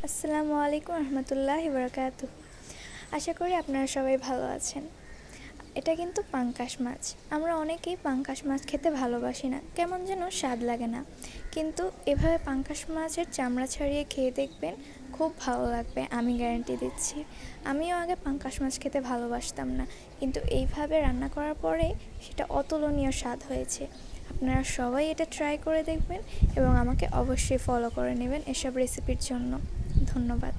আসসালামু আলাইকুম রহমতুল্লাহি বারাকাতুহু। আশা করি আপনারা সবাই ভালো আছেন। এটা কিন্তু পাঙ্গাস মাছ। আমরা অনেকেই পাঙ্গাস মাছ খেতে ভালোবাসি না, কেমন যেন স্বাদ লাগে না। কিন্তু এভাবে পাঙ্গাস মাছের চামড়া ছাড়িয়ে খেয়ে দেখবেন, খুব ভালো লাগবে, আমি গ্যারান্টি দিচ্ছি। আমিও আগে পাঙ্গাস মাছ খেতে ভালোবাসতাম না, কিন্তু এইভাবে রান্না করার পরে সেটা অতুলনীয় স্বাদ হয়েছে। আপনারা সবাই এটা ট্রাই করে দেখবেন এবং আমাকে অবশ্যই ফলো করে নেবেন এসব রেসিপির জন্য। ধন্যবাদ।